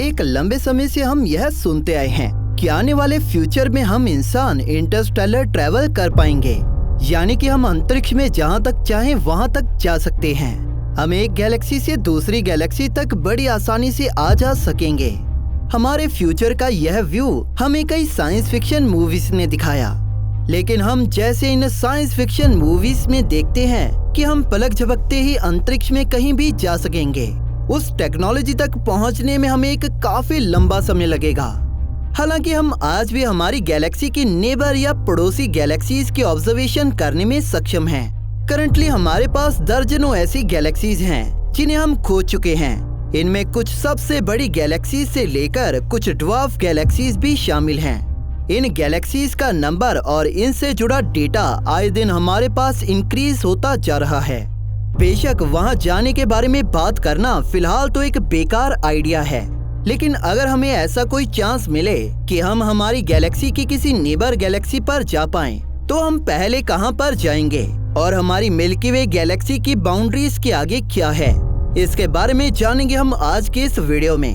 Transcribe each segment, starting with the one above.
एक लंबे समय से हम यह सुनते आए हैं कि आने वाले फ्यूचर में हम इंसान इंटरस्टेलर ट्रैवल कर पाएंगे, यानी कि हम अंतरिक्ष में जहां तक चाहें वहां तक जा सकते हैं। हम एक गैलेक्सी से दूसरी गैलेक्सी तक बड़ी आसानी से आ जा सकेंगे। हमारे फ्यूचर का यह व्यू हमें कई साइंस फिक्शन मूवीज ने दिखाया, लेकिन हम जैसे इन साइंस फिक्शन मूवीज में देखते हैं कि हम पलक झपकते ही अंतरिक्ष में कहीं भी जा सकेंगे, उस टेक्नोलॉजी तक पहुंचने में हमें एक काफी लंबा समय लगेगा। हालांकि हम आज भी हमारी गैलेक्सी की नेबर या पड़ोसी गैलेक्सीज के ऑब्जर्वेशन करने में सक्षम हैं। करंटली हमारे पास दर्जनों ऐसी गैलेक्सीज हैं जिन्हें हम खोज चुके हैं। इनमें कुछ सबसे बड़ी गैलेक्सीज से लेकर कुछ ड्वार्फ गैलेक्सीज भी शामिल हैं। इन गैलेक्सीज का नंबर और इनसे जुड़ा डेटा आए दिन हमारे पास इंक्रीज होता जा रहा है। बेशक वहां जाने के बारे में बात करना फिलहाल तो एक बेकार आइडिया है, लेकिन अगर हमें ऐसा कोई चांस मिले कि हम हमारी गैलेक्सी की किसी नेबर गैलेक्सी पर जा पाएं, तो हम पहले कहां पर जाएंगे और हमारी मिल्की वे गैलेक्सी की बाउंड्रीज के आगे क्या है, इसके बारे में जानेंगे हम आज के इस वीडियो में।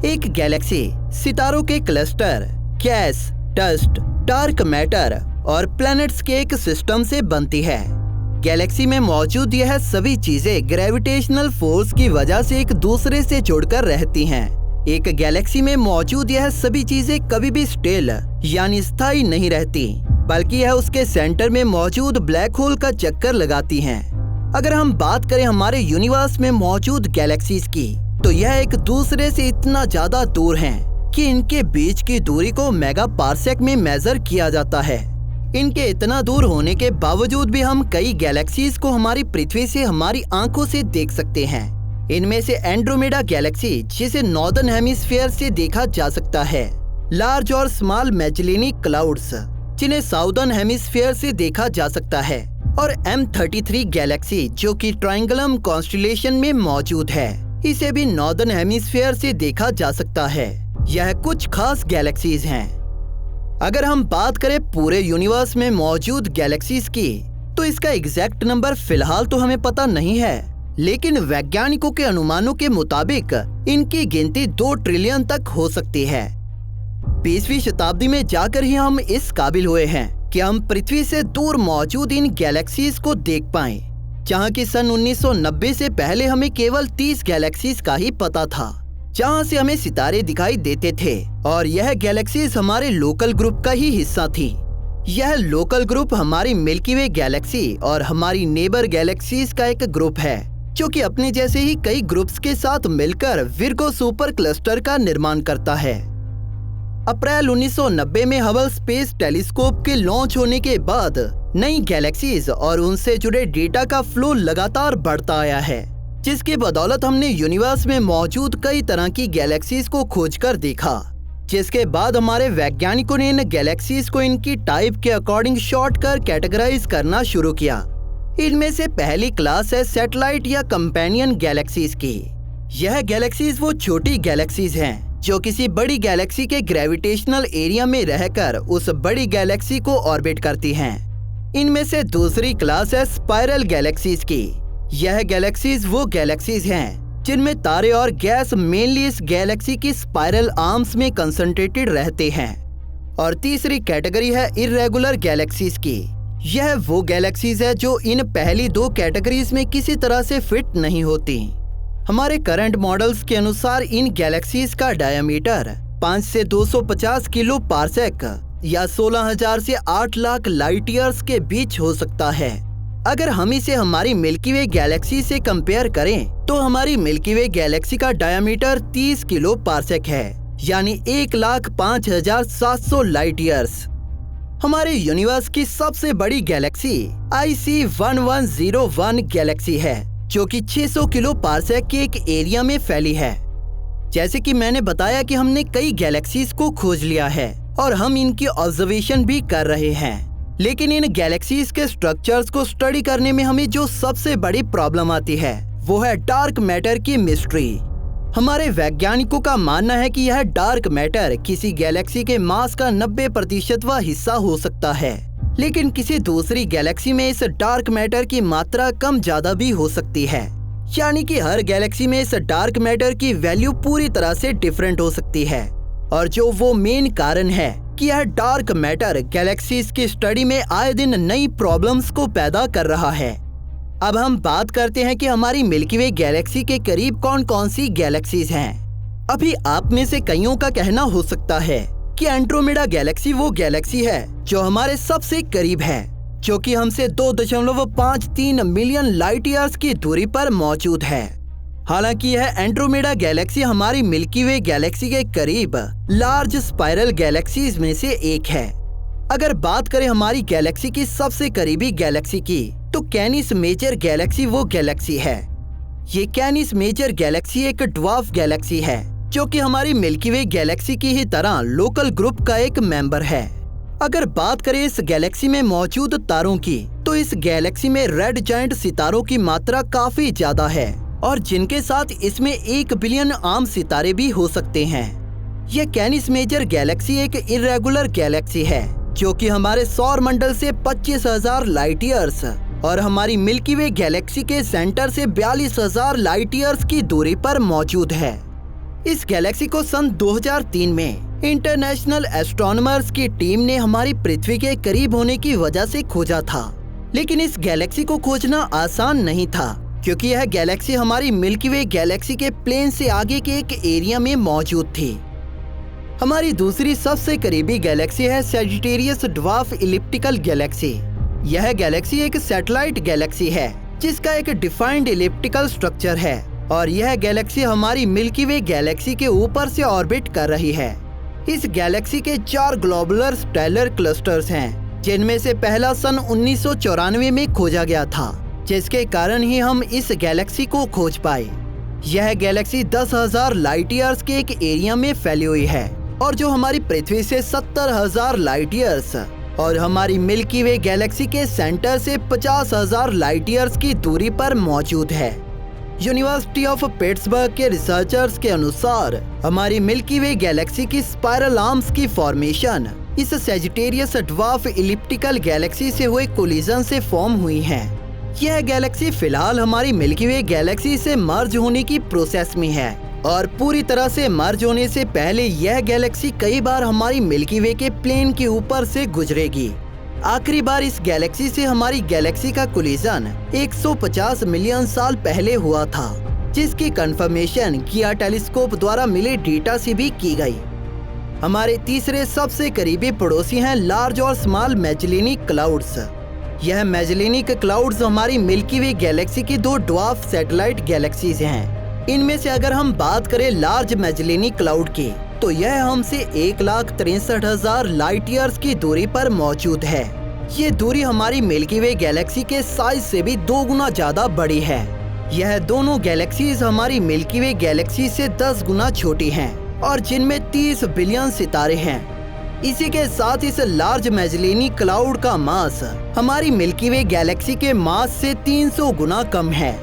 एक गैलेक्सी सितारों के cluster, gas, dust, dark matter और प्लैनेट्स के एक सिस्टम से बनती है। गैलेक्सी में मौजूद यह सभी चीजें ग्रेविटेशनल फोर्स की वजह से एक दूसरे से जुड़कर रहती हैं। एक गैलेक्सी में मौजूद यह सभी चीजें कभी भी स्टेल यानी स्थायी नहीं रहती, बल्कि यह उसके सेंटर में मौजूद ब्लैक होल का चक्कर लगाती हैं। अगर हम बात करें हमारे यूनिवर्स में मौजूद गैलेक्सीज की, तो यह एक दूसरे से इतना ज्यादा दूर हैं कि इनके बीच की दूरी को मेगा पार्सेक में मेजर किया जाता है। इनके इतना दूर होने के बावजूद भी हम कई गैलेक्सीज को हमारी पृथ्वी से हमारी आंखों से देख सकते हैं। इनमें से एंड्रोमेडा गैलेक्सी, जिसे नॉर्दर्न हेमिस्फीयर से देखा जा सकता है, लार्ज और स्मॉल मैजेलिनिक क्लाउड्स, जिन्हें साउदर्न हेमिस्फीयर से देखा जा सकता है, और M33 गैलेक्सी, जो कि ट्रायंगुलम कॉन्स्टेलेशन में मौजूद है, इसे भी नॉर्दर्न हेमिस्फीयर से देखा जा सकता है। यह कुछ खास गैलेक्सीज हैं। अगर हम बात करें पूरे यूनिवर्स में मौजूद गैलेक्सीज की, तो इसका एग्जैक्ट नंबर फिलहाल तो हमें पता नहीं है, लेकिन वैज्ञानिकों के अनुमानों के मुताबिक इनकी गिनती 2 ट्रिलियन तक हो सकती है। 20वीं शताब्दी में जाकर ही हम इस काबिल हुए हैं कि हम पृथ्वी से दूर मौजूद इन गैलेक्सीज को देख पाएं, जहां कि सन 1990 से पहले हमें केवल 30 गैलेक्सीज का ही पता था, जहां से हमें सितारे दिखाई देते थे, और यह गैलेक्सीज हमारे लोकल ग्रुप का ही हिस्सा थी। यह लोकल ग्रुप हमारी मिल्की वे गैलेक्सी और हमारी नेबर गैलेक्सीज का एक ग्रुप है, जो कि अपने जैसे ही कई ग्रुप्स के साथ मिलकर विर्गो सुपर क्लस्टर का निर्माण करता है। अप्रैल 1990 में हबल स्पेस टेलीस्कोप के लॉन्च होने के बाद नई गैलेक्सीज और उनसे जुड़े डेटा का फ्लो लगातार बढ़ता आया है, जिसकी बदौलत हमने यूनिवर्स में मौजूद कई तरह की गैलेक्सीज को खोजकर देखा, जिसके बाद हमारे वैज्ञानिकों ने इन गैलेक्सीज को इनकी टाइप के अकॉर्डिंग शॉर्ट कर कैटेगराइज करना शुरू किया। इनमें से पहली क्लास है सैटेलाइट या कंपेनियन गैलेक्सीज की। यह गैलेक्सीज वो छोटी गैलेक्सीज हैं जो किसी बड़ी गैलेक्सी के ग्रेविटेशनल एरिया में रहकर उस बड़ी गैलेक्सी को ऑर्बिट करती हैं। इनमें से दूसरी क्लास है स्पाइरल गैलेक्सीज की। यह गैलेक्सीज वो गैलेक्सीज हैं जिनमें तारे और गैस मेनली इस गैलेक्सी की स्पाइरल आर्म्स में कंसंट्रेटेड रहते हैं। और तीसरी कैटेगरी है इर्रेगुलर गैलेक्सीज की। यह वो गैलेक्सीज है जो इन पहली 2 कैटेगरीज में किसी तरह से फिट नहीं होती। हमारे करंट मॉडल्स के अनुसार इन गैलेक्सीज का डायमीटर 5 से 250 किलो पार्सेक या 16,000 से 8 लाख लाइट ईयर्स के बीच हो सकता है। अगर हम इसे हमारी मिल्की वे गैलेक्सी से कंपेयर करें, तो हमारी मिल्की वे गैलेक्सी का डायमीटर 30 किलो पार्सेक है, यानी 1,05,700 लाइट ईयर्स। हमारे यूनिवर्स की सबसे बड़ी गैलेक्सी IC1101 गैलेक्सी है, जो कि 600 किलो पार्सेक के एक एरिया में फैली है। जैसे कि मैंने बताया कि हमने कई गैलेक्सीज को खोज लिया है और हम इनकी ऑब्जर्वेशन भी कर रहे हैं, लेकिन इन गैलेक्सीज के स्ट्रक्चर्स को स्टडी करने में हमें जो सबसे बड़ी प्रॉब्लम आती है, वो है डार्क मैटर की मिस्ट्री। हमारे वैज्ञानिकों का मानना है कि यह डार्क मैटर किसी गैलेक्सी के मास का 90% हिस्सा हो सकता है, लेकिन किसी दूसरी गैलेक्सी में इस डार्क मैटर की मात्रा कम ज्यादा भी हो सकती है। यानी कि हर गैलेक्सी में इस डार्क मैटर की वैल्यू पूरी तरह से डिफरेंट हो सकती है, और जो वो मेन कारण है कि यह डार्क मैटर गैलेक्सीज की स्टडी में आए दिन नई प्रॉब्लम्स को पैदा कर रहा है। अब हम बात करते हैं कि हमारी मिल्की वे गैलेक्सी के करीब कौन कौन सी गैलेक्सीज हैं। अभी आप में से कईयों का कहना हो सकता है कि एंड्रोमेडा गैलेक्सी वो गैलेक्सी है जो हमारे सबसे करीब है, जो कि हमसे 2.53 मिलियन लाइट ईयर्स की दूरी पर मौजूद है। हालांकि यह एंड्रोमेडा गैलेक्सी हमारी मिल्की वे गैलेक्सी के करीब लार्ज स्पाइरल गैलेक्सीज में से एक है। अगर बात करें हमारी गैलेक्सी की सबसे करीबी गैलेक्सी की, तो कैनिस मेजर गैलेक्सी वो गैलेक्सी है। ये कैनिस मेजर गैलेक्सी एक ड्वार्फ गैलेक्सी है जो कि हमारी मिल्की वे गैलेक्सी की ही तरह लोकल ग्रुप का एक मेंबर है। अगर बात करें इस गैलेक्सी में मौजूद तारों की, तो इस गैलेक्सी में रेड जायंट सितारों की मात्रा काफी ज्यादा है, और जिनके साथ इसमें 1 बिलियन आम सितारे भी हो सकते हैं। यह कैनिस मेजर गैलेक्सी एक इरेगुलर गैलेक्सी है जो कि हमारे सौर मंडल से 25,000 लाइट ईयर्स और हमारी मिल्की वे गैलेक्सी के सेंटर से 42,000 लाइट ईयर्स की दूरी पर मौजूद है। इस गैलेक्सी को सन 2003 में इंटरनेशनल एस्ट्रोनॉमर्स की टीम ने हमारी पृथ्वी के करीब होने की वजह से खोजा था, लेकिन इस गैलेक्सी को खोजना आसान नहीं था क्योंकि यह गैलेक्सी हमारी मिल्की वे गैलेक्सी के प्लेन से आगे के एक एरिया में मौजूद थी। हमारी दूसरी सबसे करीबी गैलेक्सी है सैजिटेरियस ड्वार्फ इलिप्टिकल गैलेक्सी। यह गैलेक्सी एक सैटेलाइट गैलेक्सी है जिसका एक डिफाइंड इलिप्टिकल स्ट्रक्चर है, और यह गैलेक्सी हमारी मिल्की वे गैलेक्सी के ऊपर से ऑर्बिट कर रही है। इस गैलेक्सी के 4 ग्लोबुलर स्टेलर क्लस्टर्स हैं, जिनमें से पहला सन 1994 में खोजा गया था, जिसके कारण ही हम इस गैलेक्सी को खोज पाए। यह गैलेक्सी 10,000 लाइट ईयर्स के एक एरिया में फैली हुई है, और जो हमारी पृथ्वी से 70,000 लाइट ईयर्स और हमारी मिल्की वे गैलेक्सी के सेंटर से 50,000 लाइट ईयर्स की दूरी पर मौजूद है। यूनिवर्सिटी ऑफ पिट्सबर्ग के रिसर्चर्स के अनुसार हमारी मिल्की वे गैलेक्सी की स्पाइरल आर्म्स की फॉर्मेशन इस सैजिटेरियस ड्वार्फ इलिप्टिकल गैलेक्सी से हुए कोलिजन से फॉर्म हुई है। यह गैलेक्सी फिलहाल हमारी मिल्की वे गैलेक्सी से मर्ज होने की प्रोसेस में है, और पूरी तरह से मर्ज होने से पहले यह गैलेक्सी कई बार हमारी मिल्की वे के प्लेन के ऊपर से गुजरेगी। आखिरी बार इस गैलेक्सी से हमारी गैलेक्सी का कोलिजन 150 मिलियन साल पहले हुआ था, जिसकी कंफर्मेशन किया टेलीस्कोप द्वारा मिले डेटा से भी की गई। हमारे तीसरे सबसे करीबी पड़ोसी हैं लार्ज और स्मॉल मैजेलिनिक क्लाउड्स। यह मैजेलिनिक क्लाउड्स हमारी मिल्की वे गैलेक्सी की 2 ड्वार्फ सैटेलाइट गैलेक्सीज हैं। इनमें से अगर हम बात करें लार्ज मैजेलिनिक क्लाउड की, तो यह हमसे 1,63,000 लाइट ईयर्स की दूरी पर मौजूद है। ये दूरी हमारी मिल्की वे गैलेक्सी के साइज से भी 2 गुना ज्यादा बड़ी है। यह दोनों गैलेक्सीज हमारी मिल्की वे गैलेक्सी से 10 गुना छोटी हैं, और जिनमें 30 बिलियन सितारे हैं। इसी के साथ इस लार्ज मैजेलिनिक क्लाउड का मास हमारी मिल्की वे गैलेक्सी के मास से 300 गुना कम है,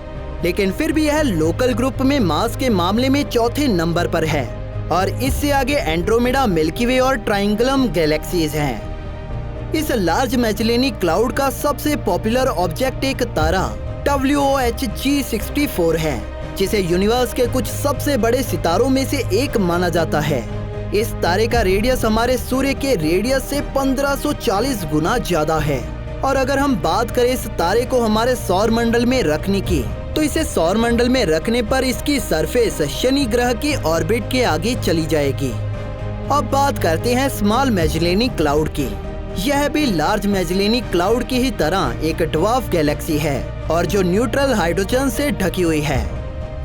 लेकिन फिर भी यह लोकल ग्रुप में मास के मामले में चौथे नंबर पर है, और इससे आगे एंड्रोमेडा, मिल्की वे और ट्रायंगुलम गैलेक्सीज हैं। इस लार्ज मैजेलिनिक क्लाउड का सबसे पॉपुलर ऑब्जेक्ट एक तारा WOHG64 है, जिसे यूनिवर्स के कुछ सबसे बड़े सितारों में से एक माना जाता है। इस तारे का रेडियस हमारे सूर्य के रेडियस से 1540 गुना ज्यादा है, और अगर हम बात करें इस तारे को हमारे सौर मंडल में रखने की, तो इसे सौर मंडल में रखने पर इसकी सरफेस शनि ग्रह की ऑर्बिट के आगे चली जाएगी। अब बात करते हैं स्मॉल मैजेलिनिक क्लाउड की। यह भी लार्ज मैजेलिनिक क्लाउड की ही तरह एक ड्वार्फ गैलेक्सी है, और जो न्यूट्रल हाइड्रोजन से ढकी हुई है।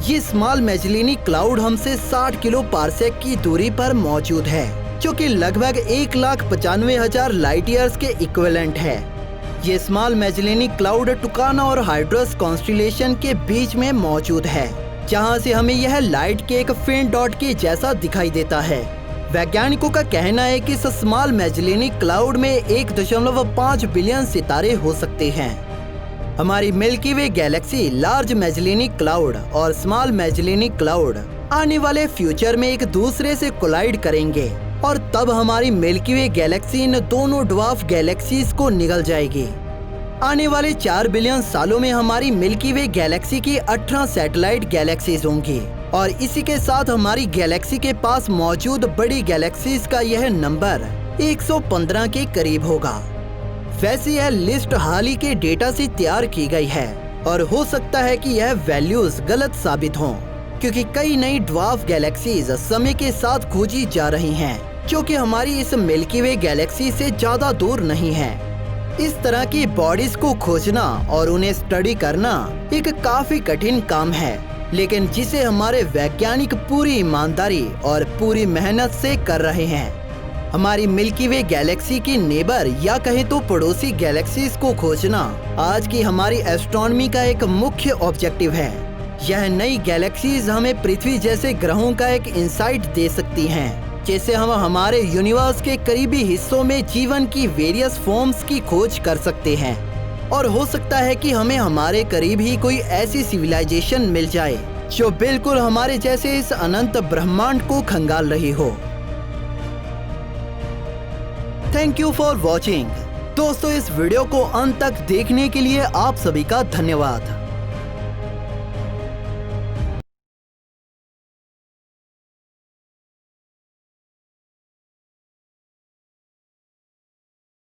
ये स्मॉल मैजेलिनिक क्लाउड हमसे 60 किलो पारसेक की दूरी पर मौजूद है, जो कि लगभग 1,95,000 लाइट ईयर्स के इक्विवेलेंट है। ये स्मॉल मैजेलिनिक क्लाउड टुकाना और हाइड्रस कॉन्स्टेलेशन के बीच में मौजूद है, जहां से हमें यह लाइट के एक फेंट डॉट के जैसा दिखाई देता है। वैज्ञानिकों का कहना है कि इस स्मॉल मैजेलिनिक क्लाउड में 1.5 बिलियन सितारे हो सकते हैं। हमारी Milky Way Galaxy, large मैजेलिनिक cloud और स्मॉल मैजेलिनिक क्लाउड आने वाले फ्यूचर में एक दूसरे से कोलाइड करेंगे, और तब हमारी मिल्की वे गैलेक्सी इन दोनों ड्वार्फ गैलेक्सीज को निगल जाएगी। आने वाले 4 बिलियन सालों में हमारी मिल्की वे गैलेक्सी की 18 सैटेलाइट गैलेक्सीज होंगी और इसी के साथ हमारी गैलेक्सी के पास मौजूद बड़ी गैलेक्सीज का यह नंबर 115 के करीब होगा। वैसे यह लिस्ट हाल ही के डेटा से तैयार की गई है और हो सकता है कि यह वैल्यूज गलत साबित हों, क्योंकि कई नई ड्वार्फ गैलेक्सीज समय के साथ खोजी जा रही हैं, जो कि हमारी इस मिल्की वे गैलेक्सी से ज्यादा दूर नहीं है। इस तरह की बॉडीज को खोजना और उन्हें स्टडी करना एक काफी कठिन काम है, लेकिन जिसे हमारे वैज्ञानिक पूरी ईमानदारी और पूरी मेहनत से कर रहे हैं। हमारी मिल्की वे गैलेक्सी की नेबर या कहें तो पड़ोसी गैलेक्सीज को खोजना आज की हमारी एस्ट्रोनॉमी का एक मुख्य ऑब्जेक्टिव है। यह नई गैलेक्सीज हमें पृथ्वी जैसे ग्रहों का एक इंसाइट दे सकती हैं, जैसे हम हमारे यूनिवर्स के करीबी हिस्सों में जीवन की वेरियस फॉर्म्स की खोज कर सकते हैं और हो सकता है कि हमें हमारे करीब ही कोई ऐसी सिविलाइजेशन मिल जाए जो बिल्कुल हमारे जैसे इस अनंत ब्रह्मांड को खंगाल रही हो। Thank you for watching. दोस्तों, इस वीडियो को अंत तक देखने के लिए आप सभी का धन्यवाद।